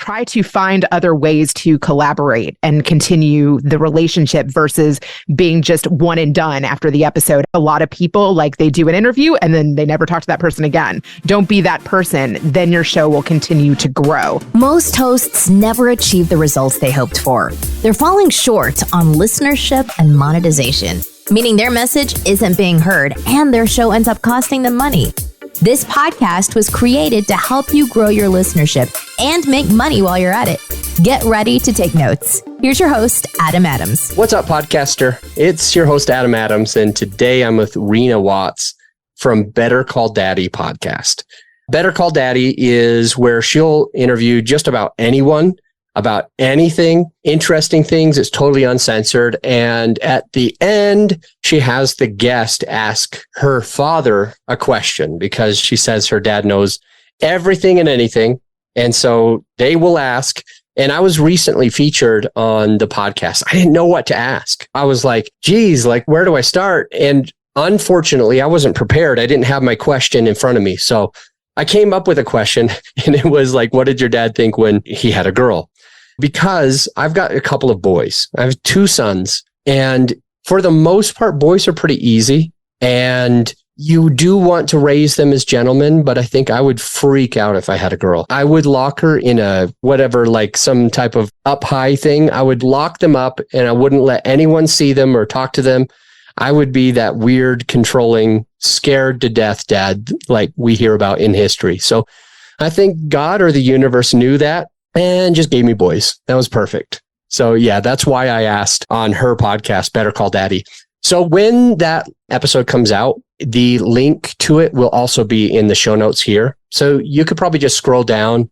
try to find other ways to collaborate and continue the relationship versus being just one and done after the episode. A lot of people, like, they do an interview and then they never talk to that person again. Don't be that person. Then your show will continue to grow. Most hosts never achieve the results they hoped for. They're falling short on listenership and monetization, meaning their message isn't being heard and their show ends up costing them money. This podcast was created to help you grow your listenership and make money while you're at it. Get ready to take notes. Here's your host, Adam Adams. What's up, podcaster? It's your host, Adam Adams, and today I'm with Reena Watts from Better Call Daddy podcast. Better Call Daddy is where she'll interview just about anyone, about anything, interesting things. It's totally uncensored. And at the end, she has the guest ask her father a question because she says her dad knows everything and anything. And so they will ask. And I was recently featured on the podcast. I didn't know what to ask. I was like, geez, like, where do I start? And unfortunately, I wasn't prepared. I didn't have my question in front of me. So I came up with a question, and it was like, what did your dad think when he had a girl? Because I've got a couple of boys. I have two sons, and for the most part, boys are pretty easy, and you do want to raise them as gentlemen, but I think I would freak out if I had a girl. I would lock her in a whatever, like some type of up high thing. I would lock them up, and I wouldn't let anyone see them or talk to them. I would be that weird, controlling, scared to death dad like we hear about in history. So I think God or the universe knew that and just gave me boys. That was perfect. So yeah, that's why I asked on her podcast, Better Call Daddy. So when that episode comes out, the link to it will also be in the show notes here. So you could probably just scroll down,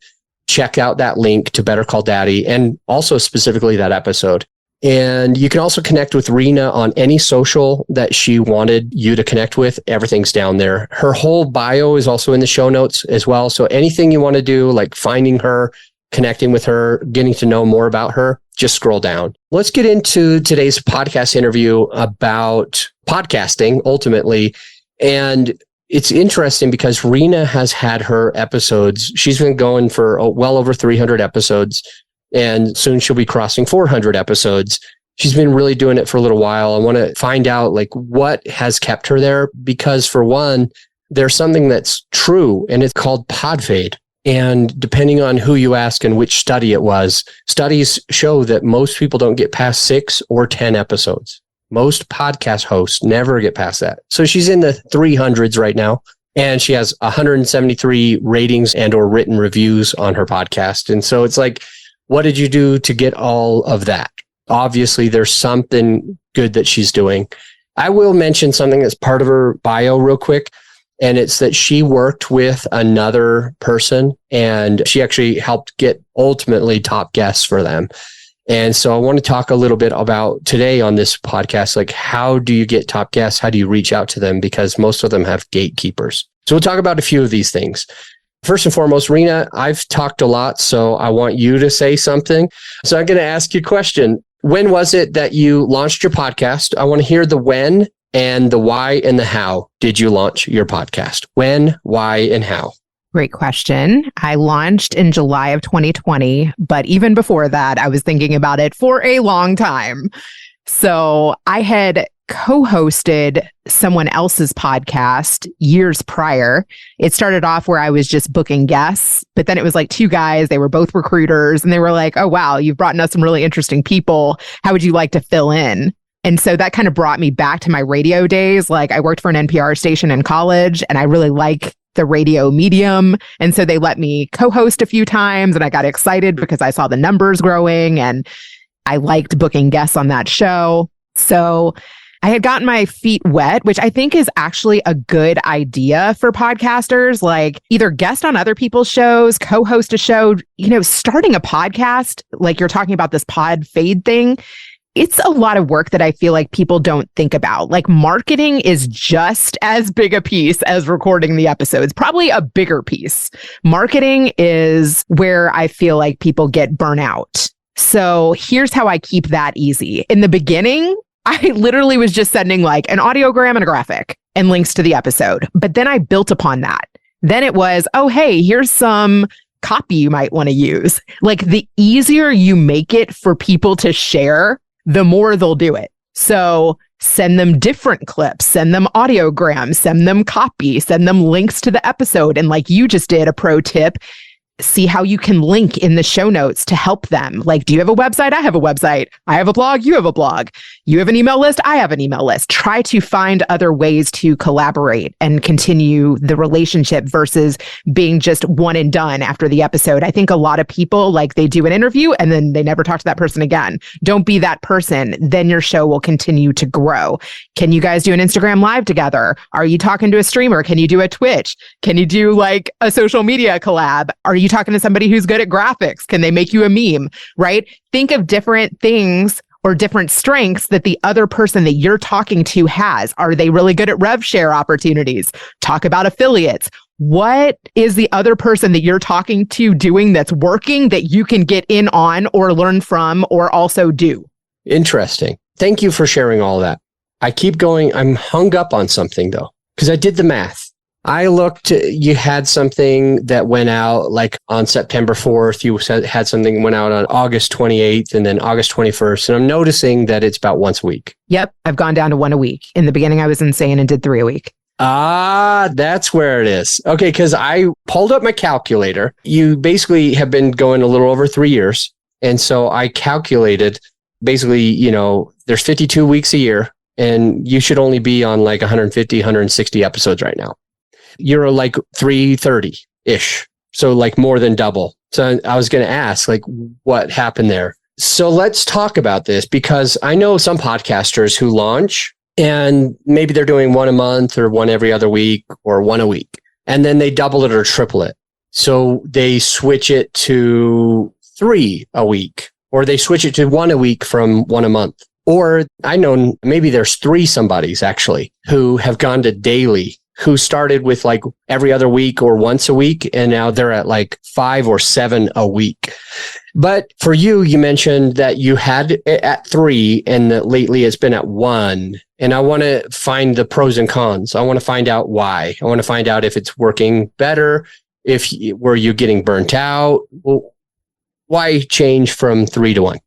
check out that link to Better Call Daddy, and also specifically that episode. And you can also connect with Reena on any social that she wanted you to connect with. Everything's down there. Her whole bio is also in the show notes as well. So anything you want to do, like finding her, connecting with her, getting to know more about her, just scroll down. Let's get into today's podcast interview about podcasting ultimately. And it's interesting because Reena has had her episodes. She's been going for well over 300 episodes, and soon she'll be crossing 400 episodes. She's been really doing it for a little while. I want to find out like what has kept her there, because for one, there's something that's true, and it's called pod fade. And depending on who you ask and which study it was, studies show that most people don't get past 6 or 10 episodes. Most podcast hosts never get past that. So she's in the 300s right now, and she has 173 ratings and or written reviews on her podcast. And so it's like, what did you do to get all of that? Obviously, there's something good that she's doing. I will mention something that's part of her bio real quick. And it's that she worked with another person, and she actually helped get ultimately top guests for them. And so I want to talk a little bit about today on this podcast, like how do you get top guests? How do you reach out to them? Because most of them have gatekeepers. So we'll talk about a few of these things. First and foremost, Reena, I've talked a lot, so I want you to say something. So I'm going to ask you a question. When was it that you launched your podcast? I want to hear the when and the why and the how did you launch your podcast? When, why, and how? Great question. I launched in July of 2020, but even before that, I was thinking about it for a long time. So I had co-hosted someone else's podcast years prior. It started off where I was just booking guests, but then it was like 2 guys. They were both recruiters, and they were like, oh, wow, you've brought in us some really interesting people. How would you like to fill in? And so that kind of brought me back to my radio days. Like, I worked for an NPR station in college, and I really like the radio medium. And so they let me co-host a few times, and I got excited because I saw the numbers growing, and I liked booking guests on that show. So I had gotten my feet wet, which I think is actually a good idea for podcasters, like either guest on other people's shows, co-host a show, starting a podcast, like you're talking about this pod fade thing. It's a lot of work that I feel like people don't think about. Like, marketing is just as big a piece as recording the episodes, probably a bigger piece. Marketing is where I feel like people get burnout. So here's how I keep that easy. In the beginning, I literally was just sending like an audiogram and a graphic and links to the episode. But then I built upon that. Then it was, oh, hey, here's some copy you might want to use. Like the easier you make it for people to share, the more they'll do it. So send them different clips, send them audiograms, send them copy, send them links to the episode. And like you just did, a pro tip, see how you can link in the show notes to help them. Like, do you have a website? I have a website. I have a blog. You have a blog. You have an email list. I have an email list. Try to find other ways to collaborate and continue the relationship versus being just one and done after the episode. I think a lot of people, like, they do an interview and then they never talk to that person again. Don't be that person. Then your show will continue to grow. Can you guys do an Instagram live together? Are you talking to a streamer? Can you do a Twitch? Can you do like a social media collab? Are you talking to somebody who's good at graphics? Can they make you a meme, right? Think of different things or different strengths that the other person that you're talking to has. Are they really good at rev share opportunities? Talk about affiliates. What is the other person that you're talking to doing that's working that you can get in on or learn from or also do? Interesting. Thank you for sharing all that. I keep going. I'm hung up on something though, because I did the math. I looked, you had something that went out like on September 4th. You said had something that went out on August 28th and then August 21st. And I'm noticing that it's about once a week. Yep. I've gone down to one a week. In the beginning, I was insane and did 3 a week. Ah, that's where it is. Okay. Because I pulled up my calculator. You basically have been going a little over 3 years. And so I calculated basically, you know, there's 52 weeks a year and you should only be on like 150, 160 episodes right now. You're like 330-ish. So like more than double. So I was going to ask like what happened there. So let's talk about this because I know some podcasters who launch and maybe they're doing one a month or one every other week or one a week. And then they double it or triple it. So they switch it to 3 a week or they switch it to 1 a week from 1 a month. Or I know maybe there's 3 somebodies actually who have gone to daily, who started with like every other week or once a week, and now they're at like 5 or 7 a week. But for you, you mentioned that you had it at 3 and that lately it's been at 1. And I want to find the pros and cons. I want to find out why. I want to find out if it's working better, were you getting burnt out? Well, why change from 3 to 1?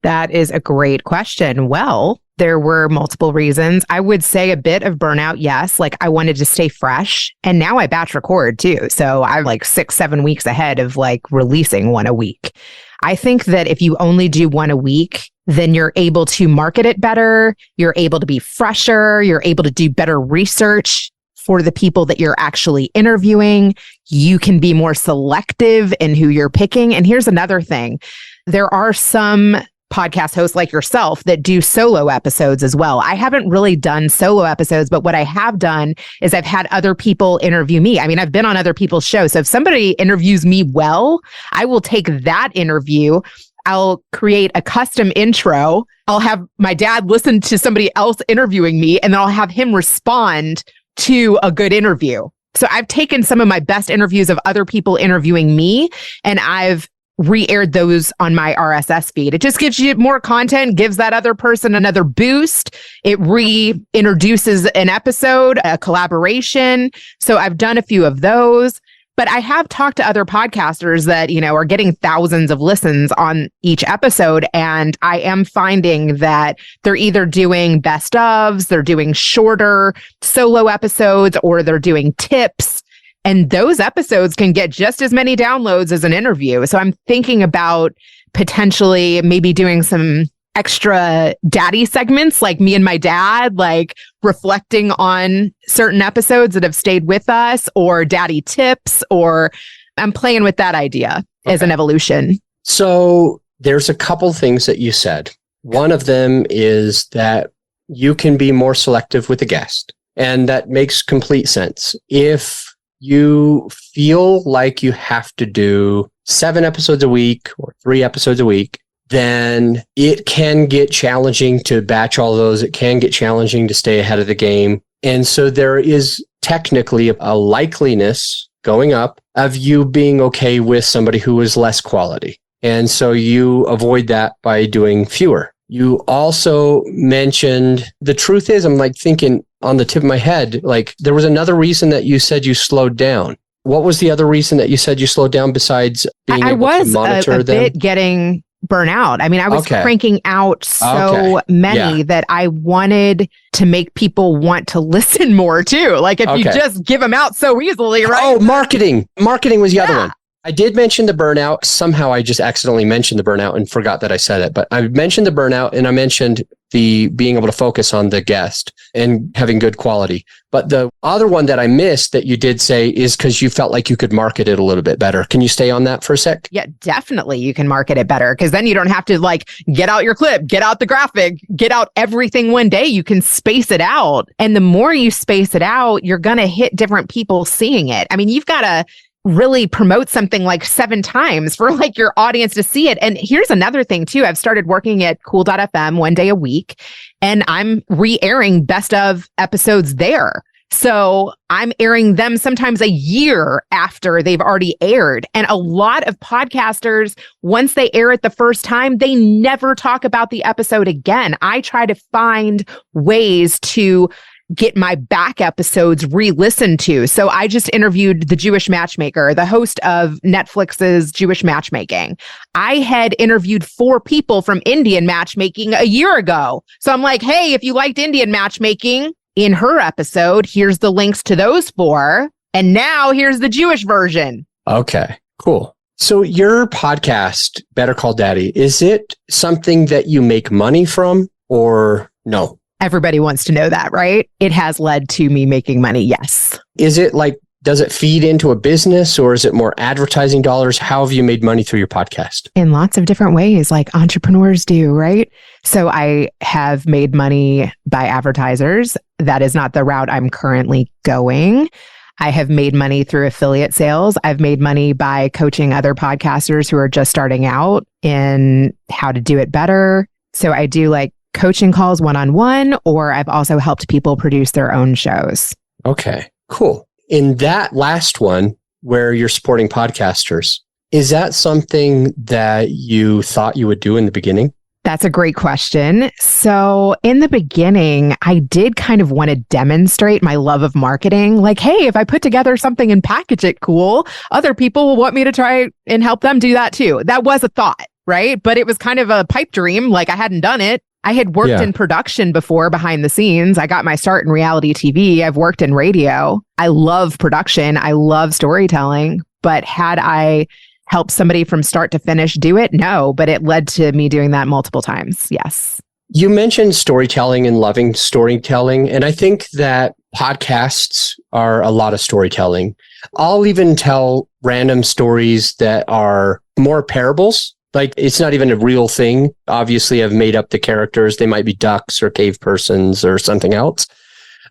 That is a great question. Well, there were multiple reasons. I would say a bit of burnout, yes. Like I wanted to stay fresh. And now I batch record too. So I'm like 6-7 weeks ahead of like releasing 1 a week. I think that if you only do 1 a week, then you're able to market it better. You're able to be fresher. You're able to do better research for the people that you're actually interviewing. You can be more selective in who you're picking. And here's another thing. There are some podcast hosts like yourself that do solo episodes as well. I haven't really done solo episodes, but what I have done is I've had other people interview me. I mean, I've been on other people's shows. So if somebody interviews me well, I will take that interview. I'll create a custom intro. I'll have my dad listen to somebody else interviewing me, and then I'll have him respond to a good interview. So I've taken some of my best interviews of other people interviewing me, and I've re-aired those on my RSS feed. It just gives you more content, gives that other person another boost. It reintroduces an episode, a collaboration. So I've done a few of those, but I have talked to other podcasters that, you know, are getting thousands of listens on each episode. And I am finding that they're either doing best ofs, they're doing shorter solo episodes, or they're doing tips. And those episodes can get just as many downloads as an interview. So I'm thinking about potentially maybe doing some extra daddy segments, like me and my dad, like reflecting on certain episodes that have stayed with us, or daddy tips, or I'm playing with that idea as an evolution. So there's a couple things that you said. One of them is that you can be more selective with a guest. And that makes complete sense. If you feel like you have to do 7 episodes a week or 3 episodes a week, then it can get challenging to batch all those. It can get challenging to stay ahead of the game. And so there is technically a likeliness going up of you being okay with somebody who is less quality. And so you avoid that by doing fewer. You also mentioned, the truth is, I'm like thinking on the tip of my head, like there was another reason that you said you slowed down. What was the other reason that you said you slowed down besides being able to monitor them? I was a bit getting burnout. I mean, I was cranking out so many that I wanted to make people want to listen more too. Like if you just give them out so easily, right? Oh, marketing. Marketing was the other one. I did mention the burnout. Somehow I just accidentally mentioned the burnout and forgot that I said it. But I mentioned the burnout and I mentioned the being able to focus on the guest and having good quality. But the other one that I missed that you did say is because you felt like you could market it a little bit better. Can you stay on that for a sec? Yeah, definitely. You can market it better because then you don't have to like get out your clip, get out the graphic, get out everything one day. You can space it out. And the more you space it out, you're going to hit different people seeing it. I mean, you've got to really promote something like 7 times for like your audience to see it. And here's another thing too. I've started working at cool.fm one day a week and I'm re-airing best of episodes there. So I'm airing them sometimes a year after they've already aired. And a lot of podcasters, once they air it the first time, they never talk about the episode again. I try to find ways to get my back episodes re-listened to. So I just interviewed the Jewish matchmaker, the host of Netflix's Jewish matchmaking. I had interviewed 4 people from Indian matchmaking a year ago. So I'm like, hey, if you liked Indian matchmaking in her episode, here's the links to those 4. And now here's the Jewish version. Okay, cool. So your podcast, Better Call Daddy, is it something that you make money from or no? Everybody wants to know that, right? It has led to me making money, yes. Is it like, does it feed into a business or is it more advertising dollars? How have you made money through your podcast? In lots of different ways, like entrepreneurs do, right? So I have made money by advertisers. That is not the route I'm currently going. I have made money through affiliate sales. I've made money by coaching other podcasters who are just starting out in how to do it better. So I do like coaching calls one-on-one, or I've also helped people produce their own shows. Okay, cool. In that last one where you're supporting podcasters, is that something that you thought you would do in the beginning? That's a great question. So in the beginning, I did kind of want to demonstrate my love of marketing. Like, hey, if I put together something and package it cool, other people will want me to try and help them do that too. That was a thought, right? But it was kind of a pipe dream. Like I hadn't done it. I had worked in production before behind the scenes. I got my start in reality TV. I've worked in radio. I love production. I love storytelling. But had I helped somebody from start to finish do it? No, but it led to me doing that multiple times. Yes. You mentioned storytelling and loving storytelling. And I think that podcasts are a lot of storytelling. I'll even tell random stories that are more parables. Like it's not even a real thing. Obviously, I've made up the characters. They might be ducks or cave persons or something else.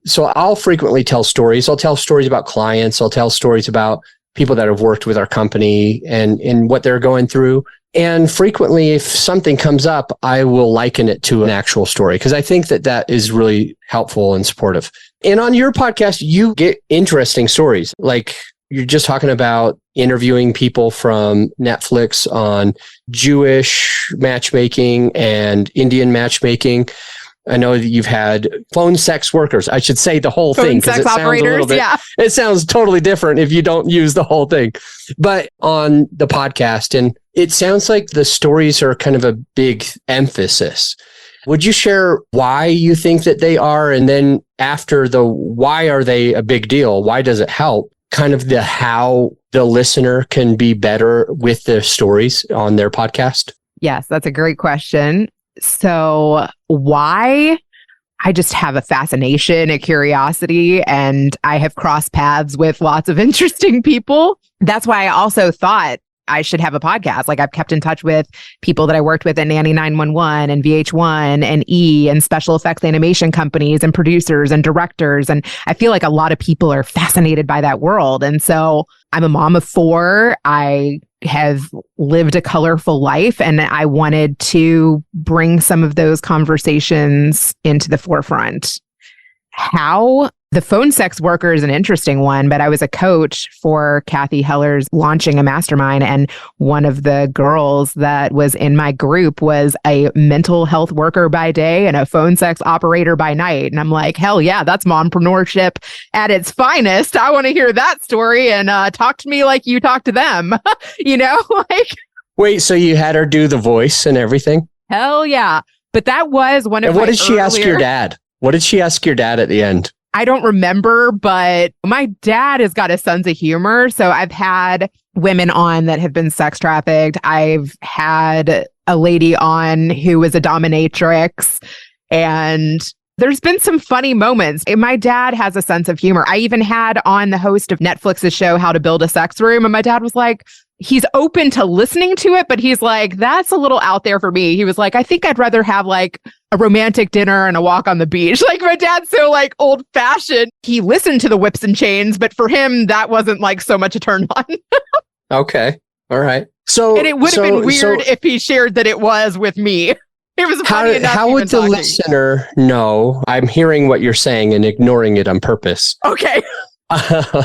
So I'll frequently tell stories. I'll tell stories about clients. I'll tell stories about people that have worked with our company and what they're going through. And frequently, if something comes up, I will liken it to an actual story because I think that that is really helpful and supportive. And on your podcast, you get interesting stories. Like you're just talking about interviewing people from Netflix on Jewish matchmaking and Indian matchmaking. I know that you've had phone sex workers. I should say the whole thing because it sounds a little bit, it sounds totally different if you don't use the whole thing. But on the podcast, and it sounds like the stories are kind of a big emphasis. Would you share why you think that they are? And then after the why are they a big deal? Why does it help? Kind of the how the listener can be better with the stories on their podcast? Yes, that's a great question. So why? I just have a fascination, a curiosity, and I have crossed paths with lots of interesting people. That's why I also thought I should have a podcast. Like I've kept in touch with people that I worked with at Nanny 911 and VH1 and E and special effects animation companies and producers and directors. And I feel like a lot of people are fascinated by that world. And so I'm a mom of 4. I have lived a colorful life and I wanted to bring some of those conversations into the forefront. How? The phone sex worker is an interesting one, but I was a coach for Kathy Heller's launching a mastermind. And one of the girls that was in my group was a mental health worker by day and a phone sex operator by night. And I'm like, hell yeah, that's mompreneurship at its finest. I want to hear that story and talk to me like you talk to them, like. Wait, so you had her do the voice and everything? Hell yeah. But that was one of And what did she ask your dad? What did she ask your dad at the end? I don't remember, but my dad has got a sense of humor. So I've had women on that have been sex trafficked. I've had a lady on who was a dominatrix, and there's been some funny moments. And my dad has a sense of humor. I even had on the host of Netflix's show, How to Build a Sex Room. And my dad was like, he's open to listening to it, but he's like, that's a little out there for me. He was like, I think I'd rather have like a romantic dinner and a walk on the beach. Like my dad's so like old fashioned. He listened to the Whips and Chains, but for him, that wasn't like so much a turn on. Okay. All right. So, and it would have been weird if he shared that it was with me. It was funny enough. How would the listener know? I'm hearing what you're saying and ignoring it on purpose. Okay. How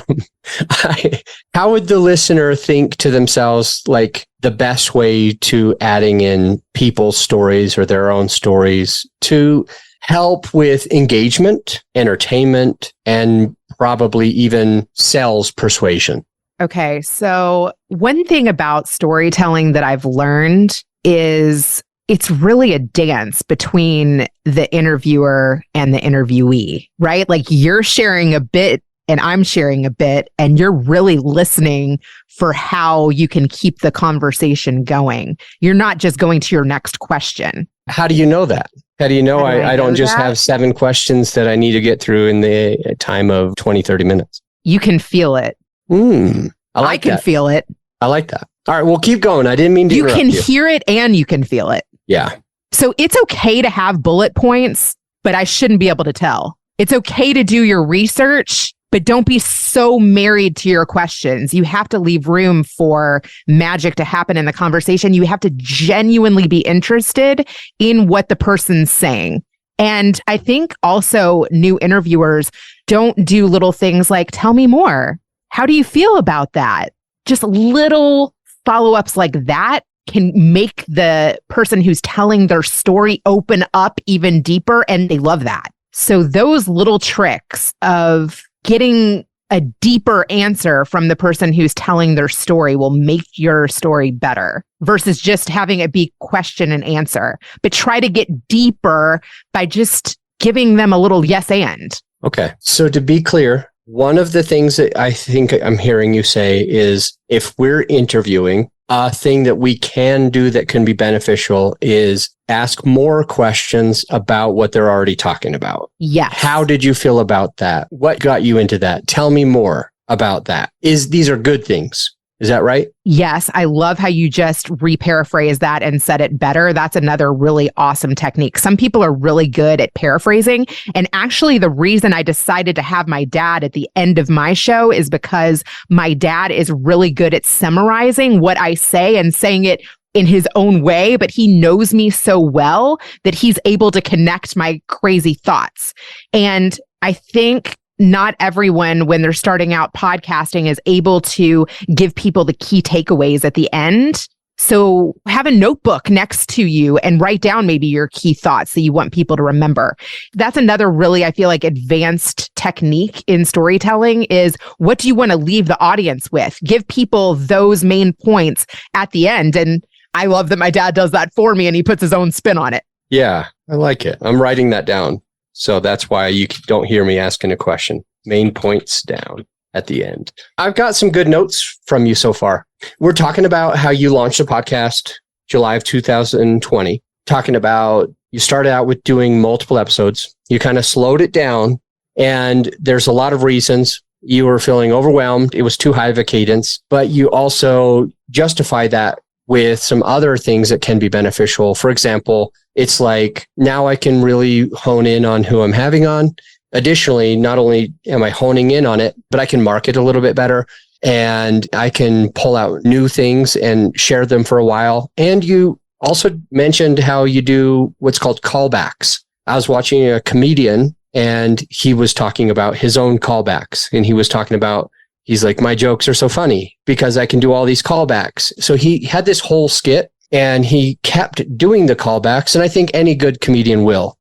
would the listener think to themselves, like the best way to adding in people's stories or their own stories to help with engagement, entertainment, and probably even sales persuasion? Okay. So one thing about storytelling that I've learned is it's really a dance between the interviewer and the interviewee, right? Like you're sharing a bit and I'm sharing a bit, and you're really listening for how you can keep the conversation going. You're not just going to your next question. How do you know that? How do you know I don't just have 7 questions that I need to get through in the time of 20, 30 minutes? You can feel it. I can feel it. I like that. All right, well, keep going. I didn't mean to interrupt you. You can hear it and you can feel it. Yeah. So it's okay to have bullet points, but I shouldn't be able to tell. It's okay to do your research, but don't be so married to your questions. You have to leave room for magic to happen in the conversation. You have to genuinely be interested in what the person's saying. And I think also new interviewers don't do little things like, tell me more. How do you feel about that? Just little follow-ups like that can make the person who's telling their story open up even deeper, and they love that. So those little tricks of getting a deeper answer from the person who's telling their story will make your story better versus just having it be question and answer. But try to get deeper by just giving them a little yes and. Okay. So to be clear, one of the things that I think I'm hearing you say is if we're interviewing, a thing that we can do that can be beneficial is ask more questions about what they're already talking about. Yes. How did you feel about that? What got you into that? Tell me more about that. These are good things. Is that right? Yes. I love how you just reparaphrase that and said it better. That's another really awesome technique. Some people are really good at paraphrasing. And actually, the reason I decided to have my dad at the end of my show is because my dad is really good at summarizing what I say and saying it in his own way, but he knows me so well that he's able to connect my crazy thoughts. And I think not everyone, when they're starting out podcasting, is able to give people the key takeaways at the end. So have a notebook next to you and write down maybe your key thoughts that you want people to remember. That's another really, I feel like, advanced technique in storytelling is what do you want to leave the audience with? Give people those main points at the end. And I love that my dad does that for me and he puts his own spin on it. Yeah, I like it. I'm writing that down. So that's why you don't hear me asking a question. Main points down at the end. I've got some good notes from you so far. We're talking about how you launched a podcast July of 2020, talking about you started out with doing multiple episodes. You kind of slowed it down, and there's a lot of reasons. You were feeling overwhelmed. It was too high of a cadence, but you also justify that with some other things that can be beneficial. For example, it's like, now I can really hone in on who I'm having on. Additionally, not only am I honing in on it, but I can market a little bit better and I can pull out new things and share them for a while. And you also mentioned how you do what's called callbacks. I was watching a comedian and he was talking about his own callbacks. And he was talking about, he's like, my jokes are so funny because I can do all these callbacks. So he had this whole skit and he kept doing the callbacks. And I think any good comedian will,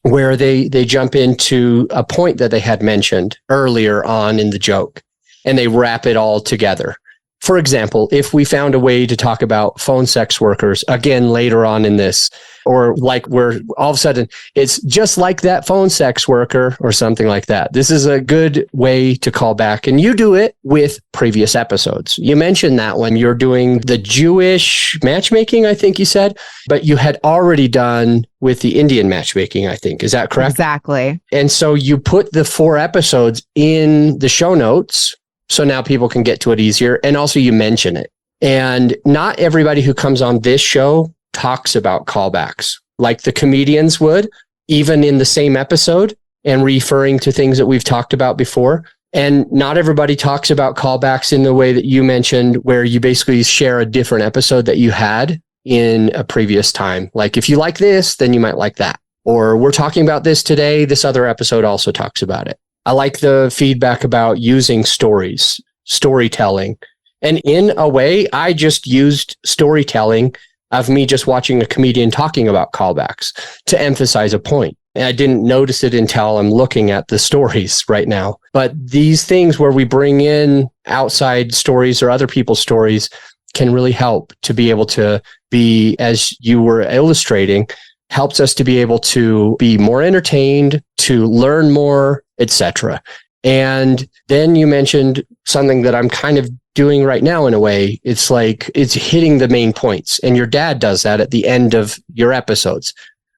where they jump into a point that they had mentioned earlier on in the joke and they wrap it all together. For example, if we found a way to talk about phone sex workers again later on in this, or like we're all of a sudden, it's just like that phone sex worker or something like that. This is a good way to call back. And you do it with previous episodes. You mentioned that when you're doing the Jewish matchmaking, I think you said, but you had already done with the Indian matchmaking, I think. Is that correct? Exactly. And so you put the 4 episodes in the show notes. So now people can get to it easier. And also you mention it. And not everybody who comes on this show talks about callbacks like the comedians would, even in the same episode and referring to things that we've talked about before. And not everybody talks about callbacks in the way that you mentioned, where you basically share a different episode that you had in a previous time. Like if you like this, then you might like that. Or we're talking about this today. This other episode also talks about it. I like the feedback about using stories, storytelling. And in a way, I just used storytelling of me just watching a comedian talking about callbacks to emphasize a point. And I didn't notice it until I'm looking at the stories right now. But these things where we bring in outside stories or other people's stories can really help to be able to be, as you were illustrating, helps us to be able to be more entertained, to learn more, etc. And then you mentioned something that I'm kind of doing right now in a way. It's like it's hitting the main points. And your dad does that at the end of your episodes.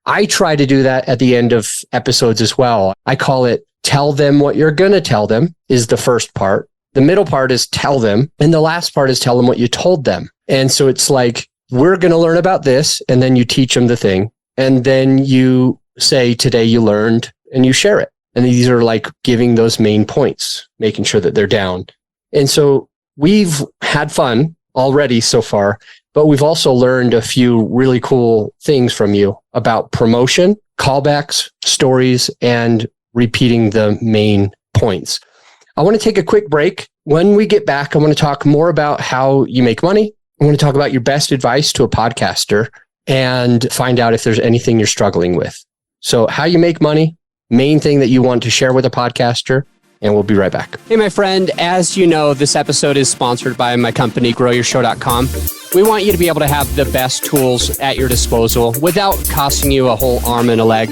I try to do that at the end of episodes as well. I call it tell them what you're going to tell them is the first part. The middle part is tell them. And the last part is tell them what you told them. And so it's like, we're going to learn about this. And then you teach them the thing. And then you say, today you learned, and you share it. And these are like giving those main points, making sure that they're down. And so we've had fun already so far, but we've also learned a few really cool things from you about promotion, callbacks, stories, and repeating the main points. I want to take a quick break. When we get back, I want to talk more about how you make money. I want to talk about your best advice to a podcaster and find out if there's anything you're struggling with. So how you make money, main thing that you want to share with a podcaster, and we'll be right back. Hey, my friend, as you know, this episode is sponsored by my company, growyourshow.com. We want you to be able to have the best tools at your disposal without costing you a whole arm and a leg.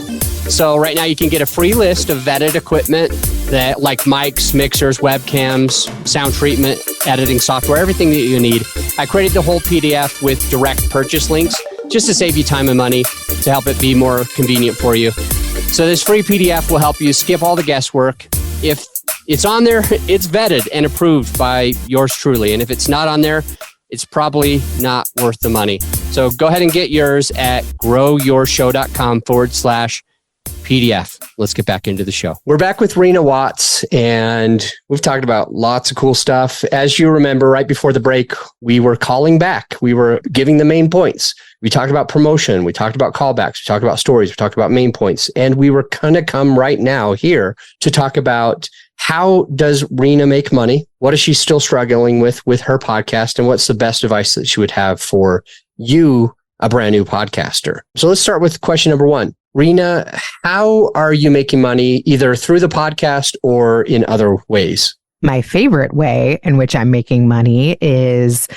So right now you can get a free list of vetted equipment that like mics, mixers, webcams, sound treatment, editing software, everything that you need. I created the whole PDF with direct purchase links just to save you time and money, to help it be more convenient for you. So this free PDF will help you skip all the guesswork. If it's on there, it's vetted and approved by yours truly. And if it's not on there, it's probably not worth the money. So go ahead and get yours at growyourshow.com/PDF. Let's get back into the show. We're back with Reena Watts, and we've talked about lots of cool stuff. As you remember, right before the break, we were calling back. We were giving the main points. We talked about promotion. We talked about callbacks. We talked about stories. We talked about main points. And we were going to come right now here to talk about how does Reena make money? What is she still struggling with her podcast? And what's the best advice that she would have for you, a brand new podcaster? So let's start with question number 1. Reena, how are you making money either through the podcast or in other ways? My favorite way in which I'm making money is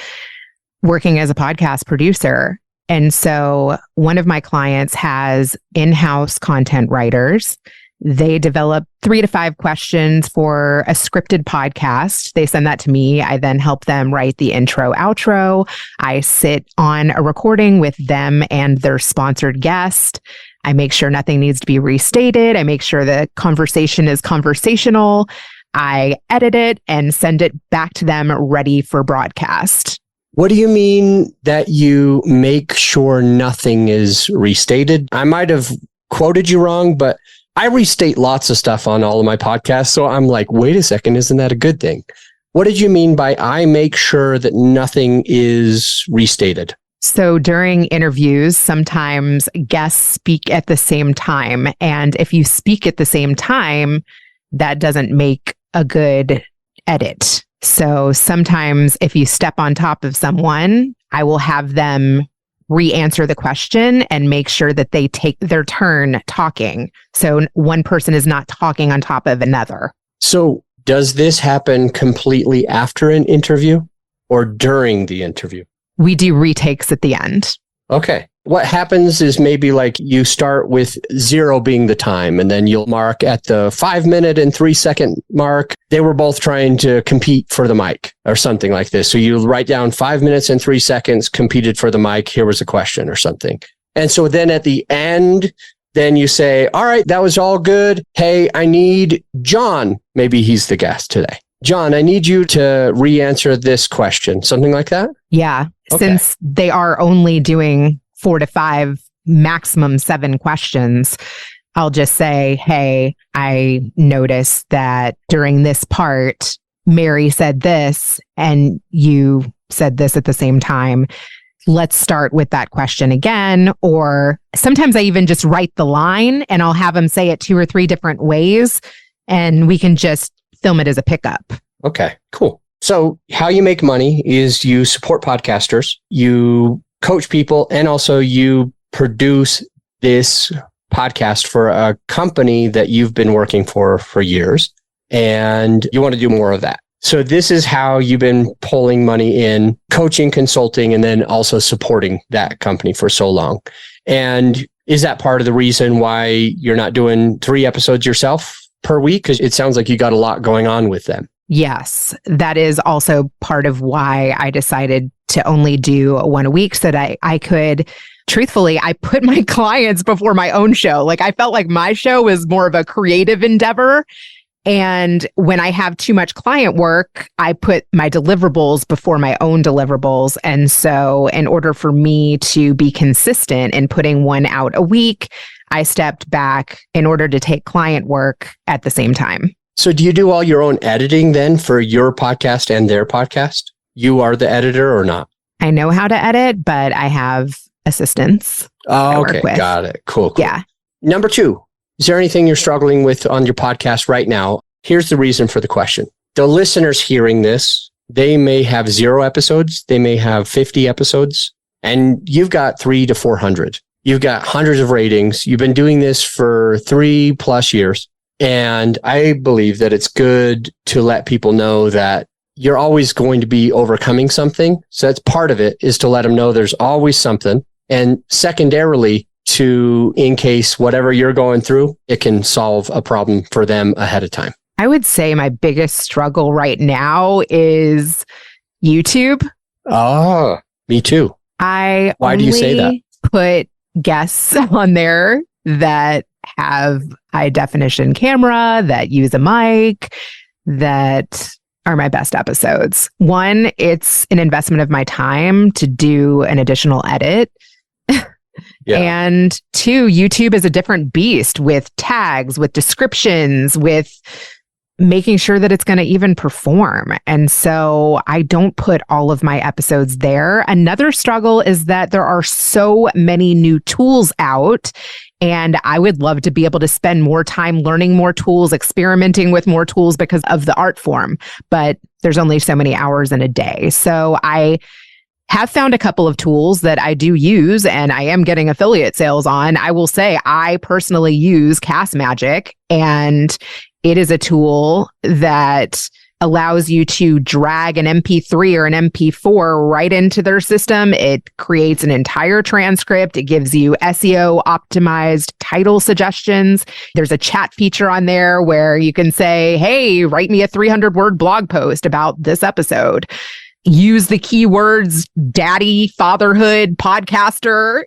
working as a podcast producer. And so one of my clients has in-house content writers. They develop 3 to 5 questions for a scripted podcast. They send that to me. I then help them write the intro, outro. I sit on a recording with them and their sponsored guest. I make sure nothing needs to be restated. I make sure the conversation is conversational. I edit it and send it back to them ready for broadcast. What do you mean that you make sure nothing is restated? I might have quoted you wrong, but I restate lots of stuff on all of my podcasts. So I'm like, wait a second, isn't that a good thing? What did you mean by I make sure that nothing is restated? So during interviews, sometimes guests speak at the same time. And if you speak at the same time, that doesn't make a good edit. So sometimes if you step on top of someone, I will have them re-answer the question and make sure that they take their turn talking. So one person is not talking on top of another. So does this happen completely after an interview or during the interview? We do retakes at the end. Okay. What happens is maybe like you start with 0 being the time, and then you'll mark at the 5-minute and 3-second mark. They were both trying to compete for the mic or something like this. So you write down 5 minutes and 3 seconds competed for the mic. Here was a question or something. And so then at the end, then you say, all right, that was all good. Hey, I need John. Maybe he's the guest today. John, I need you to re-answer this question. Something like that? Yeah. Okay. Since they are only doing 4 to 5, maximum 7 questions, I'll just say, hey, I noticed that during this part, Mary said this and you said this at the same time. Let's start with that question again. Or sometimes I even just write the line and I'll have them say it 2 or 3 different ways and we can just film it as a pickup. Okay, cool. So how you make money is you support podcasters, you coach people, and also you produce this podcast for a company that you've been working for years, and you want to do more of that. So this is how you've been pulling money in, coaching, consulting, and then also supporting that company for so long. And is that part of the reason why you're not doing 3 episodes yourself per week? Because it sounds like you got a lot going on with them. Yes, that is also part of why I decided to only do 1 a week so that I could, truthfully, I put my clients before my own show. Like I felt like my show was more of a creative endeavor. And when I have too much client work, I put my deliverables before my own deliverables. And so in order for me to be consistent in putting 1 out a week, I stepped back in order to take client work at the same time. So do you do all your own editing then for your podcast and their podcast? You are the editor or not? I know how to edit, but I have assistants. Oh, okay. Got it. Cool. Yeah. Number 2, is there anything you're struggling with on your podcast right now? Here's the reason for the question. The listeners hearing this, they may have 0 episodes. They may have 50 episodes, and you've got 300 to 400. You've got hundreds of ratings. You've been doing this for 3+ years. And I believe that it's good to let people know that you're always going to be overcoming something. So that's part of it, is to let them know there's always something. And secondarily, to, in case whatever you're going through, it can solve a problem for them ahead of time. I would say my biggest struggle right now is YouTube. Oh, me too. Why do you say that? Put guests on there that have high definition camera, that use a mic, that are my best episodes. 1, it's an investment of my time to do an additional edit. Yeah. And 2, YouTube is a different beast with tags, with descriptions, with making sure that it's going to even perform. And so I don't put all of my episodes there. Another struggle is that there are so many new tools out, and I would love to be able to spend more time learning more tools, experimenting with more tools because of the art form, but there's only so many hours in a day. So I have found a couple of tools that I do use and I am getting affiliate sales on. I will say I personally use Castmagic, and it is a tool that allows you to drag an MP3 or an MP4 right into their system. It creates an entire transcript. It gives you SEO optimized title suggestions. There's a chat feature on there where you can say, hey, write me a 300-word blog post about this episode. Use the keywords daddy, fatherhood, podcaster,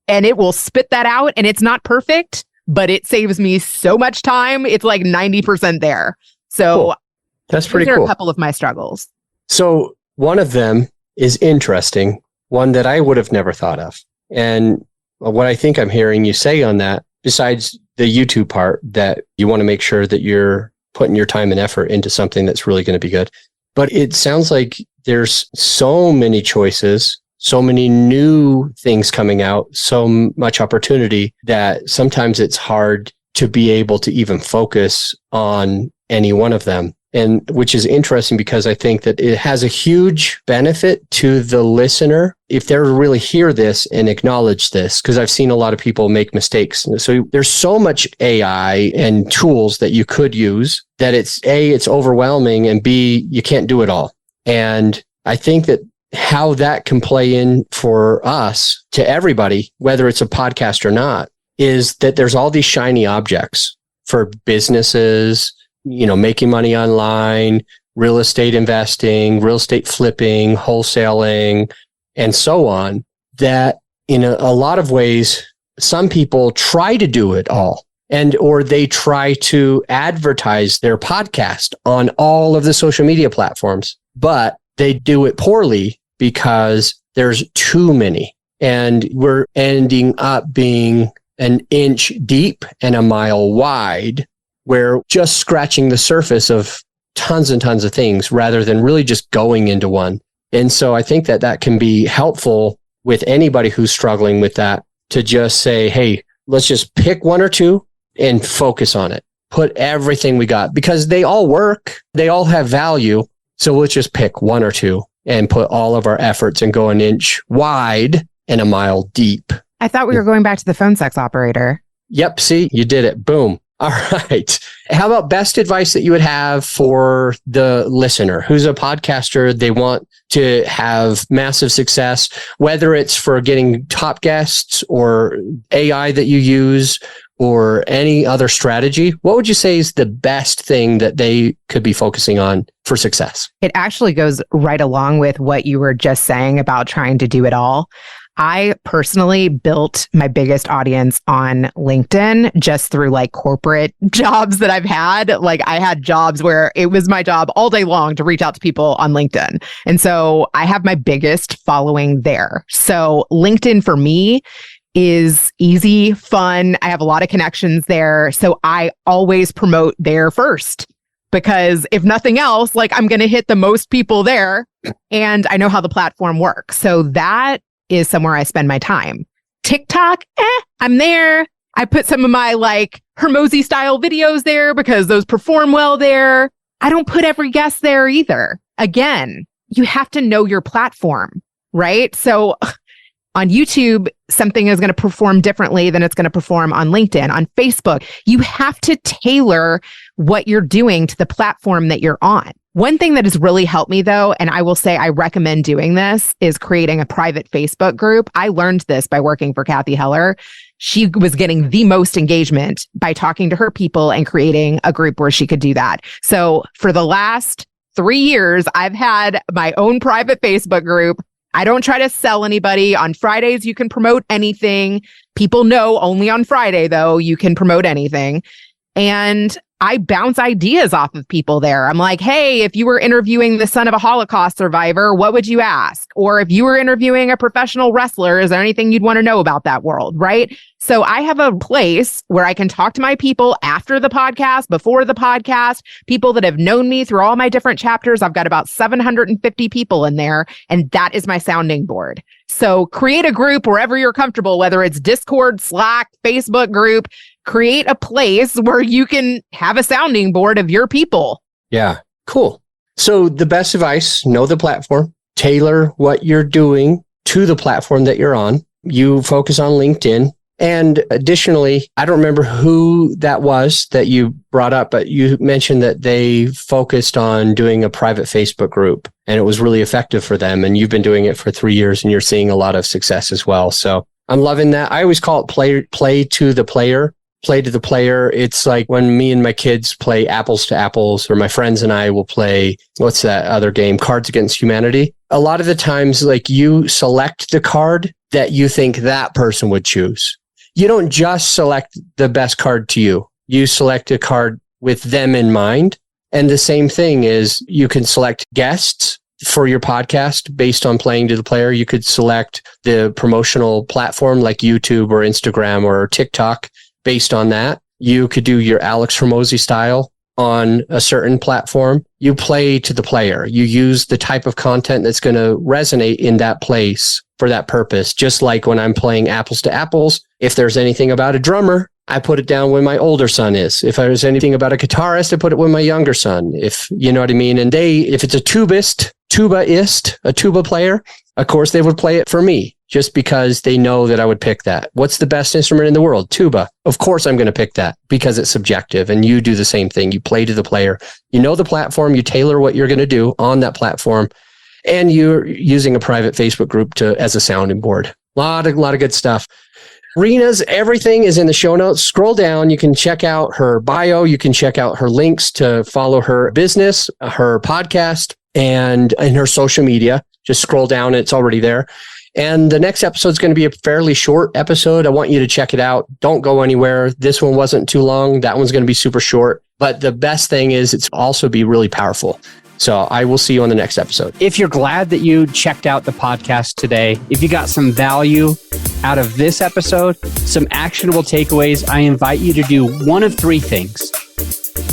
and it will spit that out. And it's not perfect, but it saves me so much time. It's like 90% there. So cool. That's pretty cool. Those are a couple of my struggles. So one of them is interesting, one that I would have never thought of. And what I think I'm hearing you say on that, besides the YouTube part, that you want to make sure that you're putting your time and effort into something that's really going to be good. But it sounds like there's so many choices, so many new things coming out, so much opportunity that sometimes it's hard to be able to even focus on any one of them. And which is interesting because I think that it has a huge benefit to the listener if they really hear this and acknowledge this, because I've seen a lot of people make mistakes. So there's so much AI and tools that you could use that it's overwhelming, and B, you can't do it all. And I think that how that can play in for us to everybody, whether it's a podcast or not, is that there's all these shiny objects for businesses, making money online, real estate investing, real estate flipping, wholesaling, and so on, that in a lot of ways, some people try to do it all, or they try to advertise their podcast on all of the social media platforms, but they do it poorly because there's too many. And we're ending up being an inch deep and a mile wide. We're just scratching the surface of tons and tons of things rather than really just going into one. And so I think that can be helpful with anybody who's struggling with that, to just say, hey, let's just pick one or two and focus on it. Put everything we got, because they all work. They all have value. So let's just pick one or two and put all of our efforts and go an inch wide and a mile deep. I thought we were going back to the phone sex operator. Yep. See, you did it. Boom. All right. How about best advice that you would have for the listener who's a podcaster? They want to have massive success, whether it's for getting top guests or AI that you use or any other strategy. What would you say is the best thing that they could be focusing on for success? It actually goes right along with what you were just saying about trying to do it all. I personally built my biggest audience on LinkedIn just through like corporate jobs that I've had. Like I had jobs where it was my job all day long to reach out to people on LinkedIn. And so I have my biggest following there. So LinkedIn for me is easy, fun. I have a lot of connections there. So I always promote there first, because if nothing else, like I'm going to hit the most people there, and I know how the platform works. So that is somewhere I spend my time. TikTok, I'm there. I put some of my like Hermosi style videos there because those perform well there. I don't put every guest there either. Again, you have to know your platform, right? So on YouTube, something is going to perform differently than it's going to perform on LinkedIn. On Facebook, you have to tailor what you're doing to the platform that you're on. One thing that has really helped me though, and I will say I recommend doing this, is creating a private Facebook group. I learned this by working for Kathy Heller. She was getting the most engagement by talking to her people and creating a group where she could do that. So for the last 3 years, I've had my own private Facebook group. I don't try to sell anybody. On Fridays, you can promote anything. People know only on Friday, though, you can promote anything. And I bounce ideas off of people there. I'm like, hey, if you were interviewing the son of a Holocaust survivor, what would you ask? Or if you were interviewing a professional wrestler, is there anything you'd want to know about that world, right? So I have a place where I can talk to my people after the podcast, before the podcast, people that have known me through all my different chapters. I've got about 750 people in there, and that is my sounding board. So create a group wherever you're comfortable, whether it's Discord, Slack, Facebook group. Create a place where you can have a sounding board of your people. Yeah, cool. So the best advice, know the platform, tailor what you're doing to the platform that you're on. You focus on LinkedIn. And additionally, I don't remember who that was that you brought up, but you mentioned that they focused on doing a private Facebook group and it was really effective for them. And you've been doing it for 3 years and you're seeing a lot of success as well. So I'm loving that. I always call it play to the player. Play to the player. It's like when me and my kids play apples to apples, or my friends and I will play, what's that other game? Cards Against Humanity. A lot of the times, like you select the card that you think that person would choose. You don't just select the best card to you. You select a card with them in mind. And the same thing is you can select guests for your podcast based on playing to the player. You could select the promotional platform like YouTube or Instagram or TikTok. Based on that, you could do your Alex Hermosi style on a certain platform. You play to the player. You use the type of content that's going to resonate in that place for that purpose. Just like when I'm playing apples to apples, if there's anything about a drummer, I put it down when my older son is. If there's anything about a guitarist, I put it with my younger son. If you know what I mean. And if it's a tubaist, a tuba player, of course they would play it for me just because they know that I would pick that. What's the best instrument in the world? Tuba. Of course I'm going to pick that because it's subjective, and you do the same thing. You play to the player. You know the platform. You tailor what you're going to do on that platform, and you're using a private Facebook group as a sounding board. A lot of good stuff. Reena's everything is in the show notes. Scroll down. You can check out her bio. You can check out her links to follow her business, her podcast, and her social media. Just scroll down. It's already there. And the next episode is going to be a fairly short episode. I want you to check it out. Don't go anywhere. This one wasn't too long. That one's going to be super short. But the best thing is it's also be really powerful. So I will see you on the next episode. If you're glad that you checked out the podcast today, if you got some value out of this episode, some actionable takeaways, I invite you to do one of three things.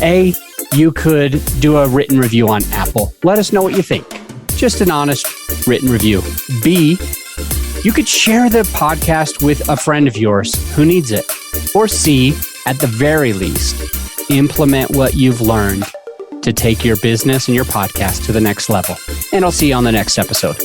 A, you could do a written review on Apple. Let us know what you think. Just an honest written review. B, you could share the podcast with a friend of yours who needs it. Or C, at the very least, implement what you've learned to take your business and your podcast to the next level. And I'll see you on the next episode.